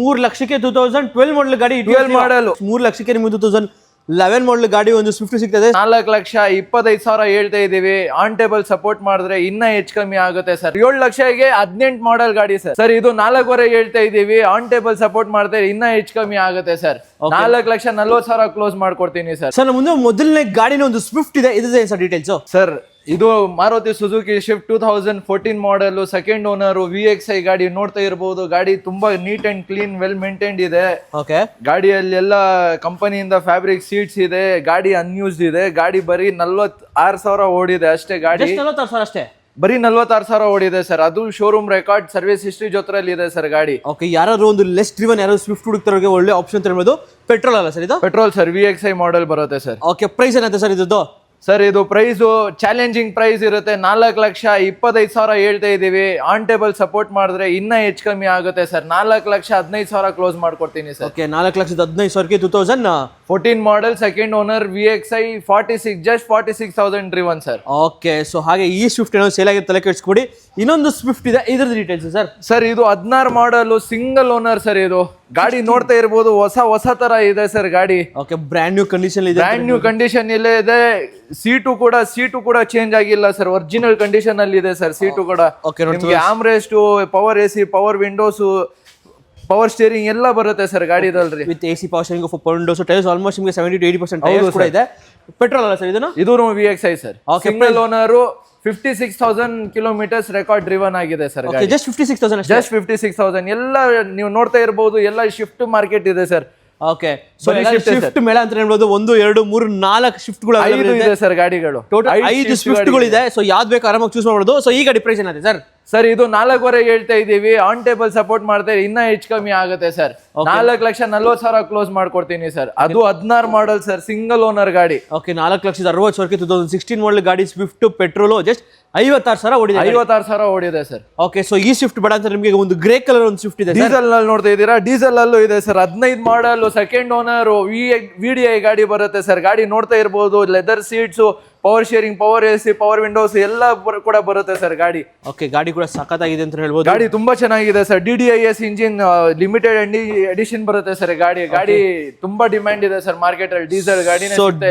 3 ಲಕ್ಷಕ್ಕೆ 2012 ಮಾಡಲ್ ಗಾಡಿ 12 ಮಾಡಲ್ 3 ಲಕ್ಷಕ್ಕೆ ನಿಮಗೆ 2011 ಮಾಡಲ್ ಗಾಡಿ ಒಂದು ಸ್ವಿಫ್ಟ್ ಸಿಗ್ತದೆ. 4,25,000 ಹೇಳ್ತಾ ಇದೀವಿ. ಆನ್ ಟೇಬಲ್ ಸಪೋರ್ಟ್ ಮಾಡಿದ್ರೆ ಇನ್ನ ಹೆಚ್ಚು ಕಮ್ಮಿ ಆಗುತ್ತೆ ಸರ್. 7 ಲಕ್ಷಕ್ಕೆ 18 ಮಾಡಲ್ ಗಾಡಿ ಸರ್. ಸರ್ ಇದು 4.5 ಹೇಳ್ತಾ ಇದೀವಿ. ಆನ್ ಟೇಬಲ್ ಸಪೋರ್ಟ್ ಮಾಡಿದ್ರೆ ಇನ್ನ ಹೆಚ್ಚು ಕಮ್ಮಿ ಆಗುತ್ತೆ ಸರ್. 4,40,000 ಕ್ಲೋಸ್ ಮಾಡ್ಕೊಡ್ತೀನಿ ಸರ್. ಸರ್ ಮುಂದೆ ಮೊದಲನೇ ಗಾಡಿನ ಒಂದು ಸ್ವಿಫ್ಟ್ ಇದೆ, ಇದೆ ಸರ್ ಡೀಟೇಲ್ಸ್. ಸರ್ ಇದು Maruti Suzuki Swift 2014 model, second owner, VXI ಗಾಡಿ ನೋಡ್ತಾ ಇರಬಹುದು. ಗಾಡಿ ತುಂಬಾ neat and clean, well maintained ಇದೆ. ಓಕೆ, ಗಾಡಿಯಲ್ಲಿ ಎಲ್ಲ ಕಂಪನಿಯಿಂದ ಫ್ಯಾಬ್ರಿಕ್ ಸೀಟ್ಸ್ ಇದೆ. ಗಾಡಿ ಅನ್ಯೂಸ್ಡ್ ಇದೆ. ಗಾಡಿ ಬರೀ 46,000 ಓಡಿದೆ ಅಷ್ಟೇ. ಗಾಡಿ 46,000 ಅಷ್ಟೇ, ಬರೀ 46,000 ಓಡಿದೆ ಸರ್. ಅದು ಶೋರೂಮ್ ರೆಕಾರ್ಡ್, ಸರ್ವಿಸ್ ಹಿಸ್ಟ್ರಿ ಜೊತೆಲಿ ಇದೆ ಸರ್ ಗಾಡಿ. ಓಕೆ, ಯಾರಾದ್ರೂ ಒಂದು ಲೆಸ್ ಡ್ರಿವನ್ ಯಾರು ಸ್ವಿಫ್ಟ್ ಹುಡುಕ್ತಾರೋರಿಗೆ ಒಳ್ಳೆ ಆಪ್ಷನ್ ಅಂತ ಹೇಳ್ಬೋದು. ಪೆಟ್ರೋಲ್ ಅಲ್ಲ ಸರ್ ಇದು? ಪೆಟ್ರೋಲ್ ಸರ್, VXI ಮಾಡೆಲ್ ಬರುತ್ತೆ ಸರ್. ಓಕೆ, ಪ್ರೈಸ್ ಏನಂತ ಸರ್ ಇದು? ಸರ್ ಇದು ಪ್ರೈಸ್ ಚಾಲೆಂಜಿಂಗ್ ಪ್ರೈಸ್ ಇರುತ್ತೆ. 4,25,000 ಹೇಳ್ತಾ ಇದೀವಿ. ಆನ್ ಟೇಬಲ್ ಸಪೋರ್ಟ್ ಮಾಡಿದ್ರೆ ಇನ್ನ ಹೆಚ್ಚು ಕಮ್ಮಿ ಆಗುತ್ತೆ ಸರ್. 4,15,000 ಕ್ಲೋಸ್ ಮಾಡ್ಕೊಡ್ತೀನಿ ಸರ್. ಓಕೆ, 4,15,000ಕ್ಕೆ 2014 model, second owner, VXI 46,000 driven sir. Okay, so ಹಾಗೆ ಈ ಸ್ವಿಫ್ಟ್ ಏನೋ ಸೇಲ್ ಆಗಿರೋ ತಲೆ ಕೆಡಿಸ್ಕೊಡಿ. ಇನ್ನೊಂದು ಸ್ವಿಫ್ಟ್ ಇದೆ, ಇದ್ರದ್ದು ಡೀಟೇಲ್ಸ್ ಸರ್. ಸರ್ ಇದು 16 ಮಾಡಲ್, ಸಿಂಗಲ್ ಓನರ್ ಸರ್. ಇದು ಗಾಡಿ ನೋಡ್ತಾ ಇರ್ಬೋದು, ಹೊಸ ತರ ಇದೆ ಸರ್ ಗಾಡಿ. ಓಕೆ, ಬ್ರ್ಯಾಂಡ್ ನ್ಯೂ ಕಂಡೀಷನ್ ಇದೆ. ಬ್ರ್ಯಾಂಡ್ ನ್ಯೂ ಕಂಡೀಷನ್ ಇಲ್ಲೇ ಇದೆ. ಸೀಟು ಕೂಡ ಚೇಂಜ್ ಆಗಿಲ್ಲ ಸರ್. ಒರಿಜಿನಲ್ ಕಂಡೀಷನ್ ಅಲ್ಲಿ ಇದೆ ಸರ್ ಸೀಟು ಕೂಡ. ನಿಮಗೆ armrest, power AC, power windows, power steering ಎಲ್ಲ ಬರುತ್ತೆ ಸರ್ ಗಾಡಿದಲ್ಲಿ. With AC power steering, power windows, tyres almost ನಿಮಗೆ 70 to 80% ಟೈರ್ಸ್ ಕೂಡ ಇದೆ. ಪೆಟ್ರೋಲ್ ಅಲ್ಲ ಸರ್ ಇದನ್ನು? ಇದು VXI sir. Single owner, 56,000 kilometres record driven ಆಗಿದೆ ಸರ್. Just 56,000, just 56,000. ಎಲ್ಲ ನೀವು ನೋಡ್ತಾ ಇರಬಹುದು, ಎಲ್ಲ ಶಿಫ್ಟ್ ಮಾರ್ಕೆಟ್ ಇದೆ ಸರ್. ಓಕೆ, ಸೊ ಶಿಫ್ಟ್ ಮೇಳ ಅಂತ ಹೇಳ್ಬೋದು. 1, 2, 3, 4 ಶಿಫ್ಟ್ಗಳು ಇದೆ ಸರ್ ಗಾಡಿಗಳು. ಟೋಟಲ್ 5 ಶಿಫ್ಟ್ಗಳು ಇದೆ. ಸೊ ಯಾವ್ದು ಬೇಕು ಆರಾಮಾಗಿ ಚೂಸ್ ಮಾಡ್ಬೋದು. ಸೊ ಈ ಗಾಡಿ ಪ್ರೈಸ್ ಏನಾಗಿದೆ ಸರ್? ಸರ್ ಇದು 4.5 ಹೇಳ್ತಾ ಇದೀವಿ. ಆನ್ ಟೇಬಲ್ ಸಪೋರ್ಟ್ ಮಾಡ್ತಾ ಇನ್ನ ಹೆಚ್ಚು ಕಮ್ಮಿ ಆಗುತ್ತೆ ಸರ್. 4,40,000 ಕ್ಲೋಸ್ ಮಾಡ್ಕೊಡ್ತೀನಿ ಸರ್. ಅದು 16 ಮಾಡಲ್ ಸರ್, ಸಿಂಗಲ್ ಓನರ್ ಗಾಡಿ. ಓಕೆ, 4,60,000ಕ್ಕೆ 2016 ಮಾಡಲ್ ಗಾಡಿ, ಸ್ವಿಫ್ಟ್, ಪೆಟ್ರೋಲ್, ಜಸ್ಟ್ 56,000 ಓಡಿದೆ. 56,000 ಓಡಿದೆ ಸರ್. ಓಕೆ, ಸೊ ಈ ಸ್ವಿಫ್ಟ್ ಬೇಡ ಅಂತ ನಿಮಗೆ ಒಂದು ಗ್ರೇ ಕಲರ್ ಒಂದು ಸ್ವಿಫ್ಟ್ ಇದೆ. ಡೀಸೆಲ್ ನಲ್ಲಿ ನೋಡ್ತಾ ಇದ್ದೀರಾ? ಡೀಸೆಲ್ ಅಲ್ಲೂ ಇದೆ sir. 15 model, second owner, VDI ಗಾಡಿ ಬರುತ್ತೆ ಸರ್. ಗಾಡಿ ನೋಡ್ತಾ ಇರಬಹುದು, leather seats, power steering, power AC, power windows ಎಲ್ಲ ಕೂಡ ಬರುತ್ತೆ ಸರ್ ಗಾಡಿ. ಓಕೆ, ಗಾಡಿ ಕೂಡ ಸಖತ್ತಾಗಿದೆ ಅಂತ ಹೇಳ್ಬೋದು. ಗಾಡಿ ತುಂಬಾ ಚೆನ್ನಾಗಿದೆ sir. DDIS engine, limited edition ಬರುತ್ತೆ ಸರ್ ಗಾಡಿ ತುಂಬಾ ಡಿಮ್ಯಾಂಡ್ ಇದೆ ಸರ್ ಮಾರ್ಕೆಟ್ ಅಲ್ಲಿ. ಡೀಸೆಲ್ ಗಾಡಿ,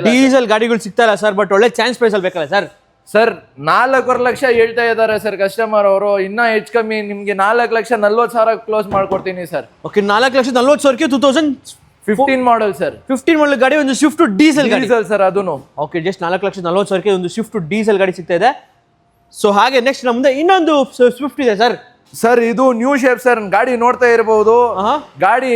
ಡೀಸೆಲ್ ಗಾಡಿಗಳು ಸಿಗ್ತಾ ಇಲ್ಲ ಸರ್, ಬಟ್ ಒಳ್ಳೆ ಚಾನ್ಸ್ ಪ್ರೈಸ್ ಅಲ್ಲಿ ಬೇಕಲ್ಲ ಸರ್? ಸರ್ 4.5 ಲಕ್ಷ ಹೇಳ್ತಾ ಇದ್ದಾರೆ ಸರ್ ಕಸ್ಟಮರ್ ಅವರು. ಇನ್ನ ಹೆಚ್ಚು ಕಮ್ಮಿ ನಿಮ್ಗೆ 4,40,000 ಕ್ಲೋಸ್ ಮಾಡ್ಕೊಡ್ತೀನಿ ಸರ್. ಓಕೆ, 4,40,000ಕ್ಕೆ 2015 ಮಾಡಲ್ ಸರ್. 15 ಮಾಡಲ್ ಗಾಡಿ, ಒಂದು ಸ್ವಿಫ್ಟ್ ಡೀಸೆಲ್ ಸರ್ ಅದನ್ನು. ಓಕೆ, ಜಸ್ಟ್ 4,40,000ಕ್ಕೆ ಒಂದು ಸ್ವಿಫ್ಟ್ ಡೀಸೆಲ್ ಗಾಡಿ ಸಿಗ್ತಾ ಇದೆ. ಸೊ ಹಾಗೆ ನೆಕ್ಸ್ಟ್ ನಮ್ದು ಇನ್ನೊಂದು ಸ್ವಿಫ್ಟ್ ಇದೆ ಸರ್. ಸರ್ ಇದು ನ್ಯೂ ಶೇಪ್ ಸರ್. ಗಾಡಿ ನೋಡ್ತಾ ಇರಬಹುದು. ಗಾಡಿ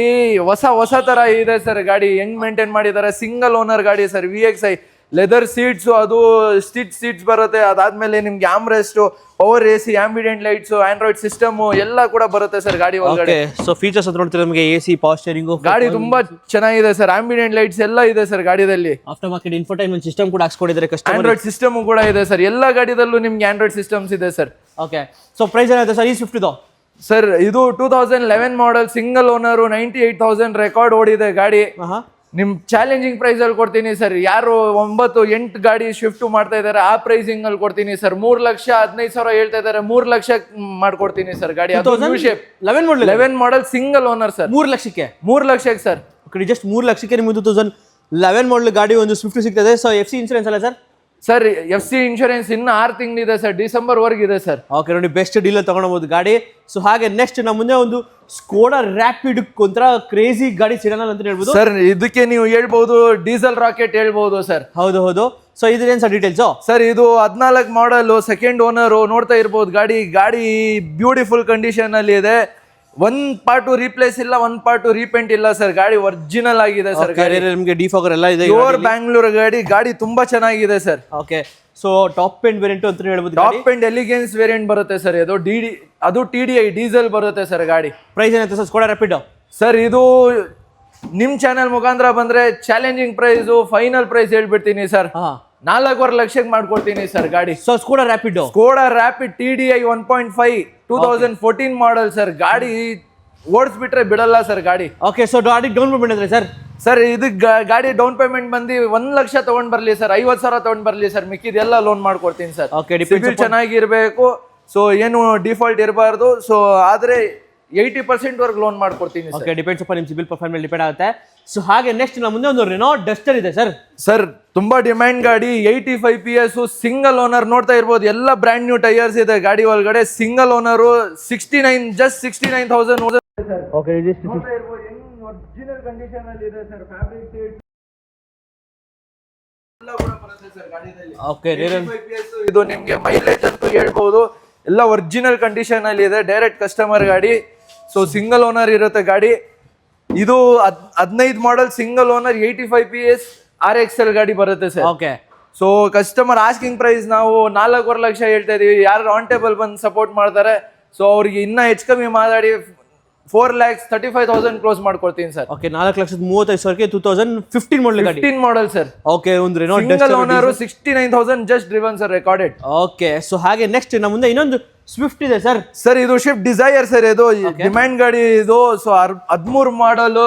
ಹೊಸ ತರ ಇದೆ ಸರ್. ಗಾಡಿ ಹೆಂಗ್ ಮೇಂಟೈನ್ ಮಾಡಿದ್ದಾರೆ. ಸಿಂಗಲ್ ಓನರ್ ಗಾಡಿ ಸರ್. VXI ಲೆದರ್ ಸೀಟ್ಸ್, ಅದು ಸೀಟ್ಸ್ ಬರುತ್ತೆ. ಅದಾದ್ಮೇಲೆ ನಿಮ್ಗೆ armrest, power AC, ambident lights, Android system ಎಲ್ಲ ಕೂಡ ಬರುತ್ತೆ ಸರ್ ಗಾಡಿ ಒಳಗಡೆ. ಸೊ ಫೀಚರ್ಸ್ ಅಂತ ನೋಡ್ತೀರಾ ನಮಗೆ AC, ಪವರ್ ಸ್ಟೀರಿಂಗ್, ಗಾಡಿ ತುಂಬಾ ಚೆನ್ನಾಗಿದೆ ಸರ್. ಆಂಬಿಡೆಂಟ್ ಲೈಟ್ಸ್ ಎಲ್ಲ ಇದೆ ಸರ್ ಗಾಡಿದಲ್ಲಿ. ಆಫ್ಟರ್ ಮಾರ್ಕೆಟ್ ಇನ್ಫೋಟೈನ್ಮೆಂಟ್ ಸಿಸ್ಟಮ್ ಕೂಡ ಹಾಕ್ಸ್ಕೊಂಡಿದ್ದಾರೆ ಕಸ್ಟಮರ್. ಆಂಡ್ರಾಯ್ಡ್ ಸಿಸ್ಟಮ್ ಕೂಡ ಇದೆ ಸರ್. ಎಲ್ಲ ಗಾಡಿದಲ್ಲೂ ನಿಮ್ಗೆ ಆಂಡ್ರಾಯ್ಡ್ ಸಿಸ್ಟಮ್ಸ್ ಇದೆ ಸರ್. ಓಕೆ, ಸೊ ಪ್ರೈಸ್ ಏನಾಗುತ್ತೆ ಸರ್ ಈ ಸ್ವಿಫ್ಟ್ ಇದು? ಸರ್ ಇದು 2011 ಮಾಡಲ್, ಸಿಂಗಲ್ ಓನರ್, 98,000 ರೆಕಾರ್ಡ್ ಓಡಿದೆ ಗಾಡಿ. ನಿಮ್ ಚಾಲೆಂಜಿಂಗ್ ಪ್ರೈಸ್ ಅಲ್ಲಿ ಕೊಡ್ತೀನಿ ಸರ್. ಯಾರು 9-8 ಗಾಡಿ ಶಿಫ್ಟ್ ಮಾಡ್ತಾ ಇದಾರೆ ಆ ಪ್ರೈಸಿಂಗ್ ಅಲ್ಲಿ ಕೊಡ್ತೀನಿ ಸರ್. 3,15,000 ಹೇಳ್ತಾ ಇದಾರೆ. 3 ಲಕ್ಷ ಮಾಡ್ಕೊಡ್ತೀನಿ ಸರ್ ಗಾಡಿ. 11 ಮಾಡಲ್, ಸಿಂಗಲ್ ಓನರ್ ಸರ್. 3 ಲಕ್ಷಕ್ಕೆ? 3 ಲಕ್ಷಕ್ಕೆ ಸರ್. ಜಸ್ಟ್ 3 ಲಕ್ಷಕ್ಕೆ ನಿಮ್ಗೆ 2011 ಮಾಡಲ್ ಗಾಡಿ ಒಂದು ಸ್ವಿಫ್ಟ್ ಸಿಗ್ತದೆ. ಸೊ FC ಇನ್ಸೂರೆನ್ಸ್ ಅಲ್ಲ ಸರ್? ಸರ್ FC ಇನ್ಶೂರೆನ್ಸ್ ಇನ್ನು 6 ತಿಂಗಳಿದೆ ಸರ್. ಡಿಸೆಂಬರ್ ವರ್ಗ ಇದೆ ಸರ್. ಓಕೆ, ನೋಡಿ ಬೆಸ್ಟ್ ಡೀಲ್ ತಗೊಂಡಬಹುದು ಗಾಡಿ. ಸೊ ಹಾಗೆ ನೆಕ್ಸ್ಟ್ ನಮ್ಮ ಮುಂದೆ ಒಂದು ಸ್ಕೋಡಾ ರ್ಯಾಪಿಡ್ ಒಂಥರ ಕ್ರೇಜಿ ಗಾಡಿ ಸಿಡನ್ ಅಂತ ಹೇಳ್ಬೋದು ಸರ್. ಇದಕ್ಕೆ ನೀವು ಹೇಳ್ಬಹುದು ಡೀಸೆಲ್ ರಾಕೆಟ್ ಹೇಳ್ಬಹುದು ಸರ್. ಹೌದು. ಸೊ ಇದೇನು ಸರ್ ಡೀಟೇಲ್ಸ್? ಸರ್ ಇದು 14 ಮಾಡಲ್, ಸೆಕೆಂಡ್ ಓನರ್. ನೋಡ್ತಾ ಇರ್ಬೋದು ಗಾಡಿ ಬ್ಯೂಟಿಫುಲ್ ಕಂಡೀಷನ್ ಅಲ್ಲಿ ಇದೆ. 1 ಪಾರ್ಟ್ ರೀಪ್ಲೇಸ್ ಇಲ್ಲ, 1 ಪಾರ್ಟ್ ರೀಪೇಂಟ್ ಇಲ್ಲ ಸರ್. ಗಾಡಿ ಒರಿಜಿನಲ್ ಆಗಿದೆ ಸರ್. ನಿಮಗೆ ಡಿಫಾಗರ್ ಎಲ್ಲ ಇದೆ. ಬ್ಯಾಂಗ್ಳೂರ್ ಗಾಡಿ ತುಂಬಾ ಚೆನ್ನಾಗಿದೆ sir. Okay, so top end variant ಅಂತ ಹೇಳ್ಬೋದು. ಟಾಪ್ ಎಂಡ್ ಎಲಿಗೆನ್ಸ್ ವೇರಿಯಂಟ್ ಬರುತ್ತೆ ಸರ್. ಅದು TDI ಡೀಸೆಲ್ ಬರುತ್ತೆ ಸರ್ ಗಾಡಿ. ಪ್ರೈಸ್ ಏನಂತ ಸರ್ ಸ್ಕೋಡಾ ರ್ಯಾಪಿಡ್? ಸರ್ ಇದು ನಿಮ್ ಚಾನೆಲ್ ಮುಖಾಂತರ ಬಂದ್ರೆ ಚಾಲೆಂಜಿಂಗ್ ಪ್ರೈಸ್, ಫೈನಲ್ ಪ್ರೈಸ್ ಹೇಳ್ಬಿಡ್ತೀನಿ ಸರ್. 4.5 ಲಕ್ಷಕ್ಕೆ ಮಾಡ್ಕೊಡ್ತೀನಿ ಸರ್ ಗಾಡಿ. So Skoda rapid TDI 1.5 2014 model sir. ಗಾಡಿ ಓಡಿಸ್ಬಿಟ್ರೆ ಬಿಡಲ್ಲ ಸರ್ ಗಾಡಿ. ಓಕೆ, ಸೊ ಗಾಡಿ ಡೌನ್ ಪೇಮೆಂಟ್ ಅಂದ್ರೆ ಸರ್? ಸರ್ ಇದು ಗಾಡಿ ಡೌನ್ ಪೇಮೆಂಟ್ ಬಂದು 1 ಲಕ್ಷ ತಗೊಂಡ್ ಬರ್ಲಿ ಸರ್. 50,000 ತಗೊಂಡ್ ಬರ್ಲಿ ಸರ್. ಮಿಕ್ಕಿದೆಲ್ಲ ಲೋನ್ ಮಾಡ್ಕೊಡ್ತೀನಿ ಸರ್. ಸಿಬಿಲ್ ಚೆನ್ನಾಗಿರ್ಬೇಕು. ಸೊ ಏನು ಡಿಫಾಲ್ಟ್ ಇರಬಾರ್ದು. ಸೊ ಆದ್ರೆ 80% ವರ್ಗ ಲೋನ್ ಮಾಡ್ಕೊಡ್ತೀನಿ ಓಕೆ, ಡಿಪೆಂಡ್ಸ್ ಅಪ್ಪ ನಿಮ್ಮ ಸಿಬಿಲ್ ಪ್ರೊಫೈಲ್ ಮೇಲೆ ಡಿಪೆಂಡ್ ಆಗುತ್ತೆ. ಸೊ ಹಾಗೆ ನೆಕ್ಸ್ಟ್ ನಮ್ಮ ಮುಂದೆ ಒಂದು ರೆನೋ ಡಸ್ಟರ್ ಇದೆ ಸರ್. ಸರ್ ತುಂಬಾ ಡಿಮ್ಯಾಂಡ್ ಗಾಡಿ, 85 PS, ಸಿಂಗಲ್ ಓನರ್ ನೋಡ್ತಾ ಇರ್ಬೋದು. ಎಲ್ಲ ಬ್ರ್ಯಾಂಡ್ ನ್ಯೂ ಟೈರ್ಸ್ ಇದೆ ಗಾಡಿ ಒಳಗಡೆ. Single owner 69,000 okay, original condition ಅಲ್ಲಿ ಇದೆ ಸರ್. ಫ್ಯಾಬ್ರಿಕ್ ಸೀಟ್ ಎಲ್ಲ ಕೂಡ ಬರುತ್ತೆ ಸರ್ ಗಾಡಿಯಲ್ಲಿ. ಓಕೆ, 85 PS ಇದು ನಿಮಗೆ ಮೈಲೇಜ್ ಅಂತೂ ಹೇಳ್ಬೋದು. ಎಲ್ಲ ಒರಿಜಿನಲ್ ಕಂಡೀಷನ್ ಅಲ್ಲಿ ಇದೆ, ಡೈರೆಕ್ಟ್ ಕಸ್ಟಮರ್ ಗಾಡಿ. ಸೊ ಸಿಂಗಲ್ ಓನರ್ ಇರುತ್ತೆ ಗಾಡಿ. ಇದು 15 model single owner 85 PS RXL ಗಾಡಿ ಬರುತ್ತೆ sir. Okay, so customer asking price ನಾವು 4.25 ಲಕ್ಷ ಹೇಳ್ತಾ ಇದೀವಿ. ಯಾರು ಆನ್ ಟೇಬಲ್ ಬಂದು ಸಪೋರ್ಟ್ ಮಾಡ್ತಾರೆ ಸೊ ಅವ್ರಿಗೆ ಇನ್ನ ಹೆಚ್ಚು ಕಮ್ಮಿ ಮಾತಾಡಿ 4,35,000 ಕ್ಲೋಸ್ ಮಾಡ್ಕೊಡ್ತೀನಿ ಸರ್. ಓಕೆ, 4,35,000ಕ್ಕೆ 2015 ಮಾಡಲ್ ಗಾಡಿ. 15 ಮಾಡೆಲ್ ಸರ್. ಓಕೆ, ಒಂದು Reno single owner 69,000 just driven sir, recorded. Okay, so ಹಾಗೆ ನೆಕ್ಸ್ಟ್ ನಮ್ಮ ಮುಂದೆ ಇನ್ನೊಂದು ಸ್ವಿಫ್ಟ್ ಇದೆ ಸರ್. ಸರ್ ಇದು ಶಿಫ್ಟ್ ಡಿಸೈರ್ ಸರ್. ಇದು ಡಿಮ್ಯಾಂಡ್ ಗಾಡಿ ಇದು. ಸೊ 13 ಮಾಡಲ್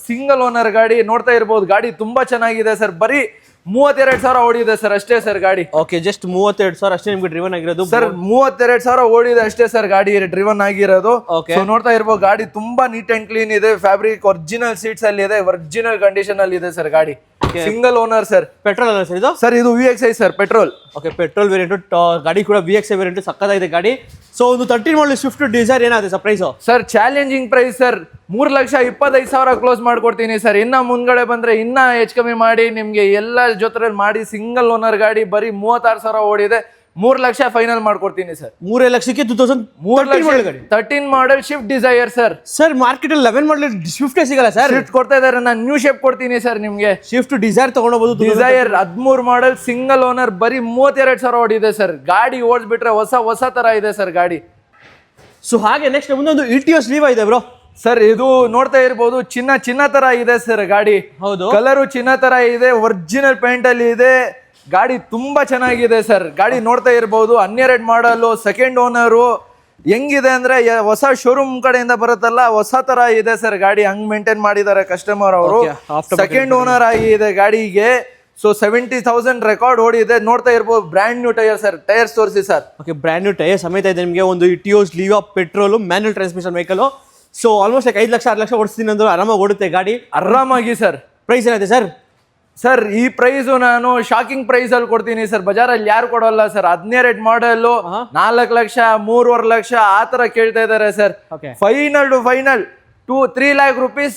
ಸಿಂಗಲ್ ಓನರ್ ಗಾಡಿ ನೋಡ್ತಾ ಇರ್ಬೋದು. ಗಾಡಿ ತುಂಬಾ ಚೆನ್ನಾಗಿದೆ ಸರ್. ಬರೀ 32,000 ಓಡಿದೆ ಸರ್ ಅಷ್ಟೇ ಸರ್ ಗಾಡಿ. ಓಕೆ, ಜಸ್ಟ್ 32,000 ಅಷ್ಟೇ ನಿಮ್ಗೆ ಡ್ರಿವನ್ ಆಗಿರೋದು ಸರ್. 32,000 ಓಡಿದೆ ಅಷ್ಟೇ ಸರ್ ಗಾಡಿ ಡ್ರಿವನ್ ಆಗಿರೋದು. ಸೊ ನೋಡ್ತಾ ಇರ್ಬೋದು ಗಾಡಿ ತುಂಬಾ ನೀಟ್ ಅಂಡ್ ಕ್ಲೀನ್ ಇದೆ. ಫ್ಯಾಬ್ರಿಕ್ ಒರಿಜಿನಲ್ ಸೀಟ್ಸ್ ಅಲ್ಲಿ ಇದೆ, ಒರಿಜಿನಲ್ ಕಂಡೀಷನ್ ಅಲ್ಲಿ ಇದೆ ಸರ್ ಗಾಡಿ. Single owner sir. ಪೆಟ್ರೋಲ್ ಅಲ್ಲ ಸರ್ ಇದು? ಸರ್ ಇದು VXI sir, petrol. Okay, petrol variant ಗಾಡಿ ಕೂಡ VXI ವೇರಿಯಂಟ್ ಸಕ್ಕತ್ತಾಗಿದೆ ಗಾಡಿ. ಸೊ ಒಂದು 13 ಮಾಡಲ್ ಸ್ವಿಫ್ಟ್ ಡಿಸೈರ್ ಏನಾಗುತ್ತೆ sir price? Sir challenging price sir, 3,25,000 close ಮಾಡ್ಕೊಡ್ತೀನಿ ಸರ್. ಇನ್ನ ಮುಂದ್ಗಡೆ ಬಂದ್ರೆ ಇನ್ನ ಹೆಚ್ಚು ಕಮ್ಮಿ ಮಾಡಿ ನಿಮ್ಗೆ ಎಲ್ಲ ಜೊತೆ ಮಾಡಿ. ಸಿಂಗಲ್ ಓನರ್ ಗಾಡಿ ಬರೀ 36,000 ಓಡಿದೆ. 3 ಲಕ್ಷ ಫೈನಲ್ ಮಾಡ್ಕೊಡ್ತೀನಿ ಸರ್. 3 ಲಕ್ಷಕ್ಕೆ 13 model Swift Dzire sir. Sir market ಅಲ್ಲಿ 11 ಮಾಡಲ್ ಸ್ವಿಫ್ಟ್ ಸಿಗಲ್ಲ ಸರ್. ಶಿಫ್ಟ್ ಕೊಡ್ತಾ ಇದಾರೆ, ನಾನು ನ್ಯೂ ಶೇಪ್ ಕೊಡ್ತೀನಿ ಸರ್ ನಿಮ್ಗೆ. ಶಿಫ್ಟ್ ಡಿಸೈರ್ ತಗೊಂಡೋಗ್ಬೋದು. ಡಿಸೈರ್ 13 ಮಾಡೆಲ್ ಸಿಂಗಲ್ ಓನರ್ ಬರೀ 32,000 ಓಡಿದೆ ಸರ್. ಗಾಡಿ ಓಡಿಸ್ಬಿಟ್ರೆ ಹೊಸ ತರ ಇದೆ ಸರ್ ಗಾಡಿ. ಸೊ ಹಾಗೆ ನೆಕ್ಸ್ಟ್ ಮುಂದೆ ಒಂದು ಇಟಿಯೋಸ್ ಲೀವಾ ಇದೆ ಬ್ರೋ. ಸರ್ ಇದು ನೋಡ್ತಾ ಇರ್ಬೋದು, ಚಿನ್ನ ತರ ಇದೆ ಸರ್ ಗಾಡಿ. ಹೌದು, ಕಲರು ಚಿನ್ನ ತರ ಇದೆ, ಒರಿಜಿನಲ್ ಪೇಂಟ್ ಅಲ್ಲಿ ಇದೆ. ಗಾಡಿ ತುಂಬಾ ಚೆನ್ನಾಗಿದೆ ಸರ್. ಗಾಡಿ ನೋಡ್ತಾ ಇರ್ಬೋದು, 12 ಮಾಡಲು, ಸೆಕೆಂಡ್ ಓನರು. ಹೆಂಗಿದೆ ಅಂದ್ರೆ ಹೊಸ ಶೋರೂಮ್ ಕಡೆಯಿಂದ ಬರುತ್ತಲ್ಲ, ಹೊಸ ತರ ಇದೆ ಸರ್ ಗಾಡಿ. ಹಂಗ್ ಮೇಂಟೈನ್ ಮಾಡಿದ್ದಾರೆ ಕಸ್ಟಮರ್ ಅವರು. ಸೆಕೆಂಡ್ ಓನರ್ ಆಗಿದೆ ಗಾಡಿಗೆ. ಸೊ 70,000 ರೆಕಾರ್ಡ್ ಓಡಿದೆ. ನೋಡ್ತಾ ಇರ್ಬೋದು, brand new tyre sir. Tyres ತೋರಿಸಿ sir. Okay, brand new tyre ಸಮೇತ ಇದೆ ನಿಮಗೆ. ಒಂದು Etios Liva petrol manual transmission vehicle. So almost 5 lakh 6 lakh ಓಡಿಸ್ತೀನಿ ಅಂದ್ರೆ ಆರಾಮಾಗಿ ಓಡುತ್ತೆ ಗಾಡಿ. ಆರಾಮಾಗಿ ಸರ್. ಪ್ರೈಸ್ ಏನಿದೆ ಸರ್? ಸರ್ ಈ ಪ್ರೈಸ್ ನಾನು ಶಾಕಿಂಗ್ ಪ್ರೈಸ್ ಅಲ್ಲಿ ಕೊಡ್ತೀನಿ ಸರ್. ಬಜಾರಲ್ಲಿ ಯಾರು ಕೊಡೋಲ್ಲ ಸರ್. 12 ಮಾಡಲ್ 4 ಲಕ್ಷ 3.5 ಲಕ್ಷ ಆ ತರ ಕೇಳ್ತಾ ಇದಾರೆ sir. Final to final 2-3 lakh rupees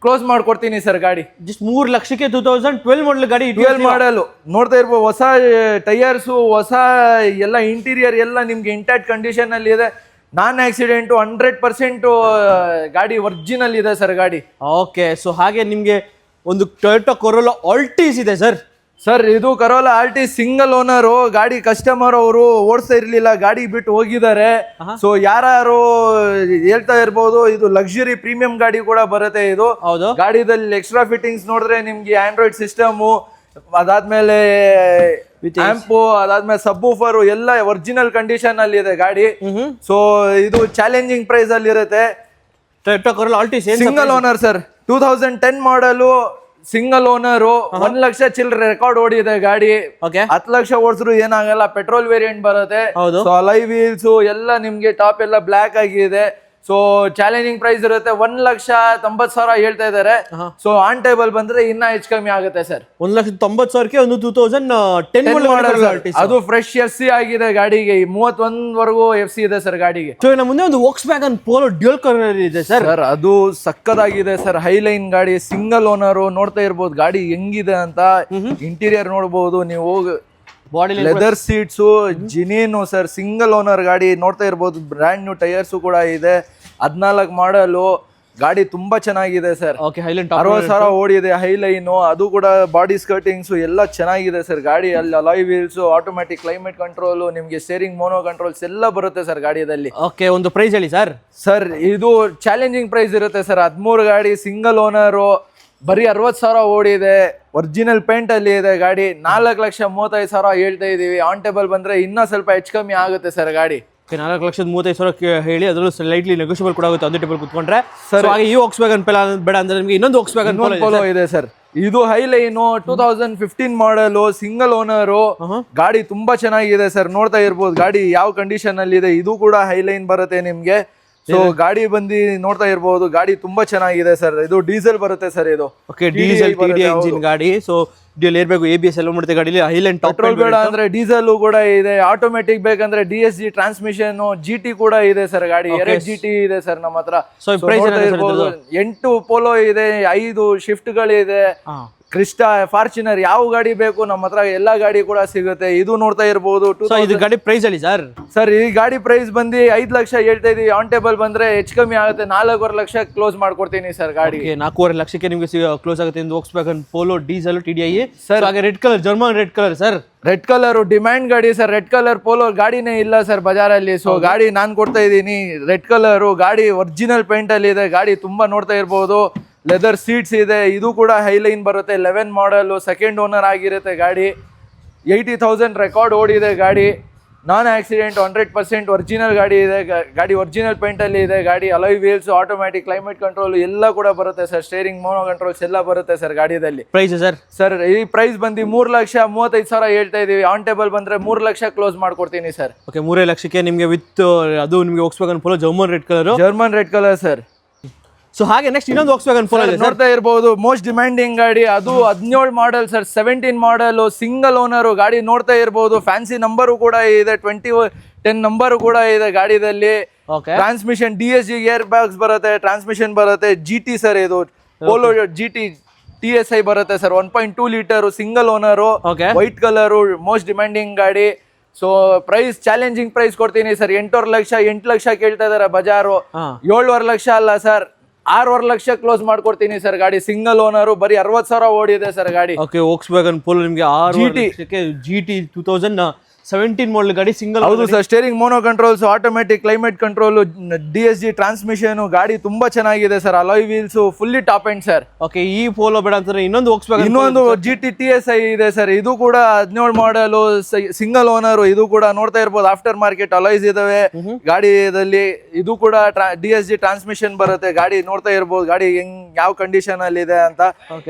close ಮಾಡ್ಕೊಡ್ತೀನಿ ಸರ್ ಗಾಡಿ. ಜಸ್ಟ್ 3 ಲಕ್ಷಕ್ಕೆ 2012 ಮಾಡಲ್ ಗಾಡಿ. 12 ಮಾಡಲ್ ನೋಡ್ತಾ ಇರ್ಬೋದು. ಹೊಸ ಟೈರ್ಸು, ಹೊಸ ಎಲ್ಲ ಇಂಟೀರಿಯರ್ ಎಲ್ಲ ನಿಮ್ಗೆ ಇಂಟ್ಯಾಕ್ಟ್ ಕಂಡೀಷನ್ ಅಲ್ಲಿ ಇದೆ. ನಾನ್ ಆಕ್ಸಿಡೆಂಟು 100% ಗಾಡಿ ಒರಿಜಿನಲ್ ಇದೆ ಸರ್ ಗಾಡಿ. ಓಕೆ, ಸೊ ಹಾಗೆ ನಿಮ್ಗೆ ಒಂದು ಟೊಯೋಟಾ ಕೊರೋಲಾ ಆಲ್ಟಿಸ್ ಇದೆ ಸರ್. ಸರ್ ಇದು ಕರೋಲಾ ಆಲ್ಟಿಸ್ ಸಿಂಗಲ್ ಓನರು ಗಾಡಿ. ಕಸ್ಟಮರ್ ಅವರು ಓಡಿಸ್ತಾ ಇರ್ಲಿಲ್ಲ, ಗಾಡಿ ಬಿಟ್ಟು ಹೋಗಿದ್ದಾರೆ. ಸೊ ಯಾರು ಹೇಳ್ತಾ ಇರ್ಬೋದು, ಇದು ಲಕ್ಸುರಿ ಪ್ರೀಮಿಯಂ ಗಾಡಿ ಕೂಡ ಬರುತ್ತೆ ಇದು. ಹೌದು, ಗಾಡಿದಲ್ಲಿ ಎಕ್ಸ್ಟ್ರಾ ಫಿಟ್ಟಿಂಗ್ಸ್ ನೋಡಿದ್ರೆ ನಿಮ್ಗೆ ಆಂಡ್ರಾಯ್ಡ್ ಸಿಸ್ಟಮು, ಅದಾದ್ಮೇಲೆ ಆಂಪು, ಅದಾದ್ಮೇಲೆ ಸಬ್ ಊಫರ್ ಎಲ್ಲ ಒರಿಜಿನಲ್ ಕಂಡೀಷನ್ ಅಲ್ಲಿ ಇದೆ ಗಾಡಿ. ಸೊ ಇದು ಚಾಲೆಂಜಿಂಗ್ ಪ್ರೈಸ್ ಅಲ್ಲಿ ಇರುತ್ತೆ. Toyota corolla Altis single owner sir. 2010 ಮಾಡಲು ಸಿಂಗಲ್ ಓನರು. 1 ಲಕ್ಷ ಚಿಲ್ಲರೆ ರೆಕಾರ್ಡ್ ಓಡಿದೆ ಗಾಡಿ. 10 ಲಕ್ಷ ಓಡಿಸಿದ್ರು ಏನಾಗಲ್ಲ. ಪೆಟ್ರೋಲ್ ವೇರಿಯಂಟ್ ಬರುತ್ತೆ. ಸೊ ಅಲೈ ವೀಲ್ಸ್ ಎಲ್ಲ ನಿಮ್ಗೆ ಟಾಪ್ ಎಲ್ಲ ಬ್ಲಾಕ್ ಆಗಿದೆ. ಸೊ ಚಾಲೆಂಜಿಂಗ್ ಪ್ರೈಸ್ ಇರುತ್ತೆ. 1,90,000 ಹೇಳ್ತಾ ಇದಾರೆ. ಸೊ ಆನ್ ಟೇಬಲ್ ಬಂದ್ರೆ ಇನ್ನ ಹೆಚ್ಚು ಕಮ್ಮಿ ಆಗುತ್ತೆ ಸರ್. 1,90,000ಕ್ಕೆ ಒಂದು 2010 ಮಾಡಲ್. ಅದು ಫ್ರೆಶ್ FC ಆಗಿದೆ ಗಾಡಿಗೆ. 31 ವರೆಗೂ FC ಇದೆ ಸರ್ ಗಾಡಿಗೆ. ಸೊ ಇನ್ನು ಮುಂದೆ ಒಂದು ವೋಕ್ಸ್ವ್ಯಾಗನ್ ಪೋಲೋ ಡ್ಯುಯಲ್ ಕಲರ್ ಇದೆ ಸರ್. ಸರ್ ಅದು ಸಕ್ಕದಾಗಿದೆ ಸರ್. ಹೈಲೈನ್ ಗಾಡಿ, ಸಿಂಗಲ್ ಓನರು. ನೋಡ್ತಾ ಇರ್ಬೋದು ಗಾಡಿ ಹೆಂಗಿದೆ ಅಂತ. ಇಂಟೀರಿಯರ್ ನೋಡ್ಬೋದು ನೀವು. ಬಾಡಿ ಲೆದರ್ ಸೀಟ್ಸು ಜಿನೇನು ಸರ್. ಸಿಂಗಲ್ ಓನರ್ ಗಾಡಿ ನೋಡ್ತಾ ಇರ್ಬೋದು. ಬ್ರ್ಯಾಂಡ್ ನ್ಯೂ ಟೈರ್ಸು ಕೂಡ ಇದೆ. 14 ಮಾಡಲು ಗಾಡಿ ತುಂಬಾ ಚೆನ್ನಾಗಿದೆ ಸರ್. 60,000 ಓಡಿದೆ. ಹೈಲೈನು ಅದು ಕೂಡ. ಬಾಡಿ ಸ್ಕರ್ಟಿಂಗ್ಸು ಎಲ್ಲ ಚೆನ್ನಾಗಿದೆ ಸರ್ ಗಾಡಿ. ಅಲ್ಲಿ alloy wheels, automatic climate control, ನಿಮ್ಗೆ ಸ್ಟೇರಿಂಗ್ ಮೋನೋ ಕಂಟ್ರೋಲ್ಸ್ ಎಲ್ಲ ಬರುತ್ತೆ ಸರ್ ಗಾಡಿಯಲ್ಲಿ. ಓಕೆ, ಒಂದು ಪ್ರೈಸ್ ಹೇಳಿ ಸರ್. ಸರ್ ಇದು ಚಾಲೆಂಜಿಂಗ್ ಪ್ರೈಸ್ ಇರುತ್ತೆ ಸರ್. 13 ಗಾಡಿ, ಸಿಂಗಲ್ ಓನರು, ಬರೀ 60,000 ಓಡಿದೆ. ಒರಿಜಿನಲ್ ಪೇಂಟ್ ಅಲ್ಲಿ ಇದೆ ಗಾಡಿ. 4,35,000 ಹೇಳ್ತಾ ಇದೀವಿ. ಆನ್ ಟೇಬಲ್ ಬಂದ್ರೆ ಇನ್ನ ಸ್ವಲ್ಪ ಹೆಚ್ಚು ಕಮ್ಮಿ ಆಗುತ್ತೆ ಸರ್ ಗಾಡಿ. 4,35,000 ಹೇಳಿ, ಅದರಲ್ಲೂ ಸ್ಲೈಟ್ಲಿ ನೆಗೋಷಿಯಬಲ್ ಕೂಡ ಆಗುತ್ತೆ ಒಂದು ಟೇಬಲ್ ಕುತ್ಕೊಂಡ್ರೆ. ಸರ್ ಹಾಗೆ ಈ ವೋಕ್ಸ್ವ್ಯಾಗನ್ ಬೇಡ ಅಂದ್ರೆ ನಿಮಗೆ ಇನ್ನೊಂದು ವೋಕ್ಸ್ವ್ಯಾಗನ್ ಪೋಲೋ ಇದೆ ಸರ್. ಇದು ಹೈಲೈನು 2015 ಮಾಡಲು, ಸಿಂಗಲ್ ಓನರು. ಗಾಡಿ ತುಂಬಾ ಚೆನ್ನಾಗಿದೆ ಸರ್. ನೋಡ್ತಾ ಇರ್ಬೋದು ಗಾಡಿ ಯಾವ ಕಂಡೀಷನ್ ಅಲ್ಲಿ ಇದೆ. ಇದು ಕೂಡ ಹೈಲೈನ್ ಬರುತ್ತೆ ನಿಮ್ಗೆ. ಸೊ ಗಾಡಿ ಬಂದು ನೋಡ್ತಾ ಇರ್ಬೋದು, ಗಾಡಿ ತುಂಬಾ ಚೆನ್ನಾಗಿದೆ ಸರ್. ಇದು ಡೀಸೆಲ್ ಬರುತ್ತೆ ಸರ್. ಇದು ಓಕೆ, ಡೀಸೆಲ್ TDI ಇಂಜಿನ್ ಗಾಡಿ. So dual air bag, ABS ಎಲ್ಲ ಮಾಡುತ್ತೆ ಗಾಡಿಲಿ. ಹೈಲೈನ್ ಪೆಟ್ರೋಲ್ ಬೇಡ ಅಂದ್ರೆ ಡೀಸೆಲ್ ಕೂಡ ಇದೆ, ಆಟೋಮೆಟಿಕ್ ಬೇಕಂದ್ರೆ DSG ಟ್ರಾನ್ಸ್ಮಿಷನ್, GT ಕೂಡ ಇದೆ ಸರ್. ಗಾಡಿ 2 GT ಇದೆ ಸರ್ ನಮ್ಮ ಹತ್ರ. ಸೊ ಪ್ರೈಸ್ ಇರ್ಬೋದು 8 ಪೋಲೋ ಇದೆ, 5 ಶಿಫ್ಟ್ ಗಳಿದೆ, ಕ್ರಿಸ್ಟಾ, ಫಾರ್ಚುನರ್, ಯಾವ ಗಾಡಿ ಬೇಕು ನಮ್ಮ ಹತ್ರ ಎಲ್ಲಾ ಗಾಡಿ ಕೂಡ ಸಿಗುತ್ತೆ. ಇದು ನೋಡ್ತಾ ಇರ್ಬೋದು. ಇದು ಗಾಡಿ ಪ್ರೈಸ್ ಅಲ್ಲಿ ಸರ್ ಈ ಗಾಡಿ ಪ್ರೈಸ್ ಬಂದು 5 ಲಕ್ಷ ಹೇಳ್ತಾ ಇದೀವಿ. ಆನ್ ಟೇಬಲ್ ಬಂದ್ರೆ ಹೆಚ್ಚು ಕಮ್ಮಿ ಆಗುತ್ತೆ, 4.5 ಲಕ್ಷ ಕ್ಲೋಸ್ ಮಾಡ್ಕೊಡ್ತೀನಿ ಸರ್. ಗಾಡಿ 4.5 ಲಕ್ಷಕ್ಕೆ ನಿಮಗೆ ಕ್ಲೋಸ್ ಆಗುತ್ತೆ. Volkswagen Polo diesel TDI sir. ಹಾಗೆ red colour, German red colour sir. Red colour demand ಗಾಡಿ ಸರ್. ರೆಡ್ ಕಲರ್ ಪೋಲೋ ಗಾಡಿನೇ ಇಲ್ಲ ಸರ್ ಬಜಾರಲ್ಲಿ. ಸೊ ಗಾಡಿ ನಾನ್ ಕೊಡ್ತಾ ಇದ್ದೀನಿ. ರೆಡ್ ಕಲರ್ ಗಾಡಿ ಒರಿಜಿನಲ್ ಪೇಂಟ್ ಅಲ್ಲಿ ಇದೆ. ಗಾಡಿ ತುಂಬಾ ನೋಡ್ತಾ ಇರ್ಬೋದು. ಲೆದರ್ ಸೀಟ್ಸ್ ಇದೆ. ಇದು ಕೂಡ ಹೈಲೈನ್ ಬರುತ್ತೆ. 11 ಮಾಡಲ್, ಸೆಕೆಂಡ್ ಓನರ್ ಆಗಿರುತ್ತೆ ಗಾಡಿ. 80,000 ರೆಕಾರ್ಡ್ ಓಡಿದೆ ಗಾಡಿ. ನಾನ್ ಆಕ್ಸಿಡೆಂಟ್, 100% ಒರಿಜಿನಲ್ ಗಾಡಿ ಇದೆ. ಗಾಡಿ ಒರಿಜಿನಲ್ ಪೇಂಟ್ ಅಲ್ಲಿ ಇದೆ. ಗಾಡಿ alloy wheels, automatic climate control ಎಲ್ಲ ಕೂಡ ಬರುತ್ತೆ ಸರ್. ಸ್ಟೇರಿಂಗ್, ಮೋನೋ ಕಂಟ್ರೋಲ್ಸ್ ಎಲ್ಲ ಬರುತ್ತೆ ಸರ್ ಗಾಡಿಯಲ್ಲಿ. ಪ್ರೈಸ್ ಸರ್ ಈ ಪ್ರೈಸ್ ಬಂದು 3,35,000 ಹೇಳ್ತಾ ಇದೀವಿ. ಆನ್ ಟೇಬಲ್ ಬಂದ್ರೆ 3 ಲಕ್ಷ ಕ್ಲೋಸ್ ಮಾಡ್ಕೊಡ್ತೀನಿ ಸರ್. ಓಕೆ, 3 ಲಕ್ಷಕ್ಕೆ ನಿಮಗೆ ವಿತ್ ಅದು ನಿಮಗೆ Volkswagen Polo German red colour sir. So ಹಾಗೆ ನೆಕ್ಸ್ಟ್ ಇನ್ನೊಂದು Volkswagen Polo ನೋಡ್ತಾ ಇರ್ಬೋದು. ಮೋಸ್ಟ್ ಡಿಮ್ಯಾಂಡಿಂಗ್ ಗಾಡಿ. ಅದು 17 ಮಾಡಲ್ ಸರ್. 17 ಮಾಡಲ್, ಸಿಂಗಲ್ ಓನರ್ ಗಾಡಿ ನೋಡ್ತಾ ಇರ್ಬೋದು. ಫ್ಯಾನ್ಸಿ ನಂಬರು ಕೂಡ ಇದೆ, 2010 ನಂಬರು ಕೂಡ ಇದೆ ಗಾಡಿದಲ್ಲಿ. ಟ್ರಾನ್ಸ್ಮಿಷನ್ DSG ಏರ್ ಬ್ಯಾಗ್ಸ್ ಬರುತ್ತೆ, ಟ್ರಾನ್ಸ್ಮಿಷನ್ ಬರುತ್ತೆ. GT sir. ಇದು ಪೋಲೋ GT TSI ಬರುತ್ತೆ sir. 1.2 litre, single owner, white colour, most demanding ಗಾಡಿ. ಸೊ ಪ್ರೈಸ್ ಚಾಲೆಂಜಿಂಗ್ ಪ್ರೈಸ್ ಕೊಡ್ತೀನಿ ಸರ್. 8 ಲಕ್ಷ ಕೇಳ್ತಾ ಇದಾರೆ ಬಜಾರು. 7.5 ಲಕ್ಷ ಅಲ್ಲ ಸರ್, 6.5 ಲಕ್ಷ ಕ್ಲೋಸ್ ಮಾಡ್ಕೊಡ್ತೀನಿ ಸರ್. ಗಾಡಿ ಸಿಂಗಲ್ ಓನರ್, ಬರೀ 60,000 ಓಡಿದೆ ಸರ್ ಗಾಡಿ. ಓಕೆ, Volkswagen Polo ನಿಮಗೆ 6 ಲಕ್ಷಕ್ಕೆ GT 2017 ಮಾಡಲ್ ಗಾಡಿ, ಸಿಂಗಲ್. ಹೌದು sir. Steering, mono controls, automatic climate control, DSG transmission. ಗಾಡಿ ತುಂಬಾ ಚೆನ್ನಾಗಿದೆ sir. Alloy wheels fully top end sir. Okay, ಈ ಪೋಲೋ ಬೇಡ ಅಂತಾರೆ ಇನ್ನೊಂದು GT TSI ಇದೆ ಸರ್. ಇದು ಕೂಡ 17 ಮಾಡಲ್, ಸಿಂಗಲ್ ಓನರ್. ಇದು ಕೂಡ ನೋಡ್ತಾ ಇರ್ಬೋದು. ಆಫ್ಟರ್ ಮಾರ್ಕೆಟ್ ಅಲಾಯ್ಸ್ ಇದಾವೆ ಗಾಡಿದಲ್ಲಿ. ಇದು ಕೂಡ DSG ಟ್ರಾನ್ಸ್ಮಿಷನ್ ಬರುತ್ತೆ. ಗಾಡಿ ನೋಡ್ತಾ ಇರ್ಬೋದು. ಗಾಡಿ ಯಾವ ಕಂಡೀಷನ್ ಅಲ್ಲಿ ಇದೆ ಅಂತ.